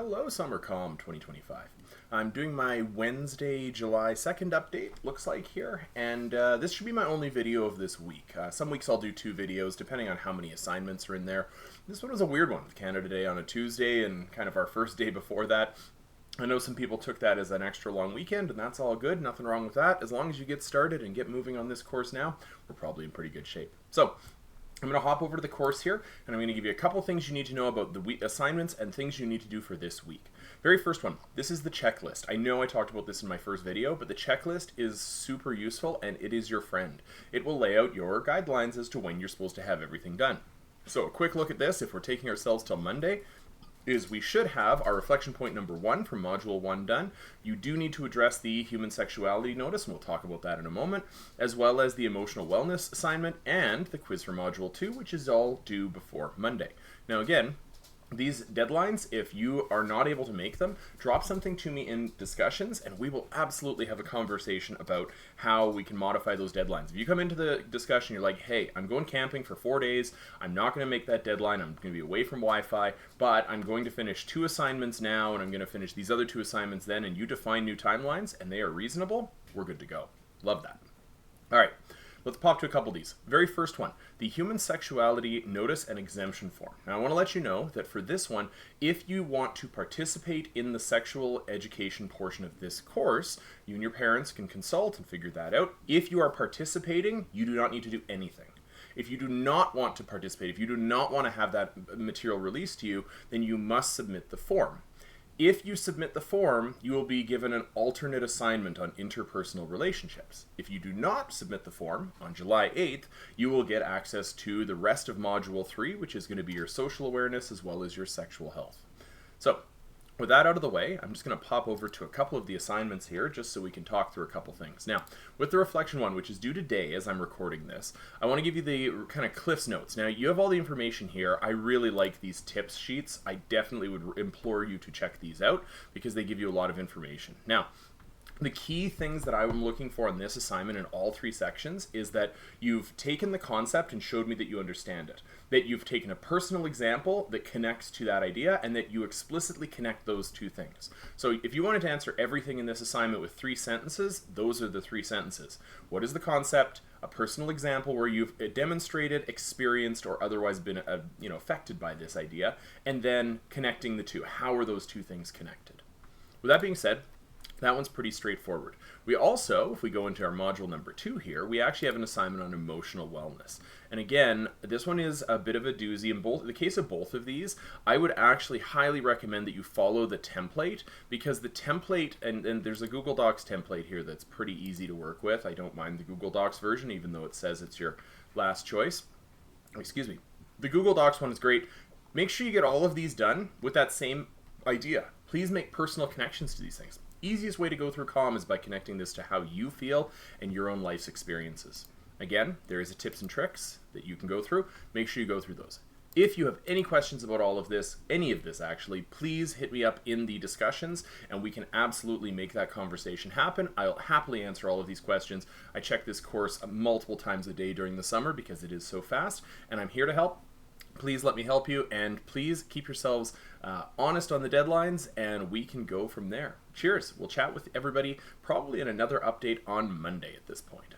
Hello, SummerCom 2025. I'm doing my Wednesday, July 2nd update, looks like here, and this should be my only video of this week. Some weeks I'll do 2 videos, depending on how many assignments are in there. This one was a weird one, with Canada Day on a Tuesday, and kind of our first day before that. I know some people took that as an extra long weekend, and that's all good, nothing wrong with that. As long as you get started and get moving on this course now, we're probably in pretty good shape. So, I'm going to hop over to the course here, and I'm going to give you a couple things you need to know about the assignments and things you need to do for this week. Very first one, this is the checklist. I know I talked about this in my first video, but the checklist is super useful, and it is your friend. It will lay out your guidelines as to when you're supposed to have everything done. So a quick look at this, if we're taking ourselves till Monday, is we should have our reflection point number 1 from Module 1 done. You do need to address the human sexuality notice, and we'll talk about that in a moment, as well as the emotional wellness assignment and the quiz for Module 2, which is all due before Monday. Now again, these deadlines, if you are not able to make them, drop something to me in discussions and we will absolutely have a conversation about how we can modify those deadlines. If you come into the discussion, you're like, hey, I'm going camping for 4 days, I'm not going to make that deadline, I'm going to be away from Wi-Fi, but I'm going to finish 2 assignments now and I'm going to finish these other 2 assignments then, and you define new timelines and they are reasonable, we're good to go. Love that. All right. Let's pop to a couple of these. Very first one, the Human Sexuality Notice and Exemption Form. Now I want to let you know that for this one, if you want to participate in the sexual education portion of this course, you and your parents can consult and figure that out. If you are participating, you do not need to do anything. If you do not want to participate, if you do not want to have that material released to you, then you must submit the form. If you submit the form, you will be given an alternate assignment on interpersonal relationships. If you do not submit the form, on July 8th, you will get access to the rest of Module 3, which is going to be your social awareness as well as your sexual health. So, with that out of the way, I'm just going to pop over to a couple of the assignments here just so we can talk through a couple things. Now, with the reflection one, which is due today as I'm recording this, I want to give you the kind of Cliff's Notes. Now, you have all the information here. I really like these tips sheets. I definitely would implore you to check these out because they give you a lot of information. Now, the key things that I'm looking for in this assignment in all 3 sections is that you've taken the concept and showed me that you understand it, that you've taken a personal example that connects to that idea, and that you explicitly connect those 2 things. So if you wanted to answer everything in this assignment with 3 sentences, those are the 3 sentences. What is the concept? A personal example where you've demonstrated, experienced, or otherwise been affected by this idea, and then connecting the 2. How are those 2 things connected? With that being said, that one's pretty straightforward. We also, if we go into our module number 2 here, we actually have an assignment on emotional wellness. And again, this one is a bit of a doozy. In the case of both of these, I would actually highly recommend that you follow the template, because the template, and there's a Google Docs template here that's pretty easy to work with. I don't mind the Google Docs version, even though it says it's your last choice. Excuse me. The Google Docs one is great. Make sure you get all of these done with that same idea. Please make personal connections to these things. Easiest way to go through COM is by connecting this to how you feel and your own life's experiences. Again, there is a tips and tricks that you can go through. Make sure you go through those. If you have any questions about all of this, any of this actually, please hit me up in the discussions and we can absolutely make that conversation happen. I'll happily answer all of these questions. I check this course multiple times a day during the summer because it is so fast, and I'm here to help. Please let me help you, and please keep yourselves honest on the deadlines, and we can go from there. Cheers. We'll chat with everybody probably in another update on Monday at this point.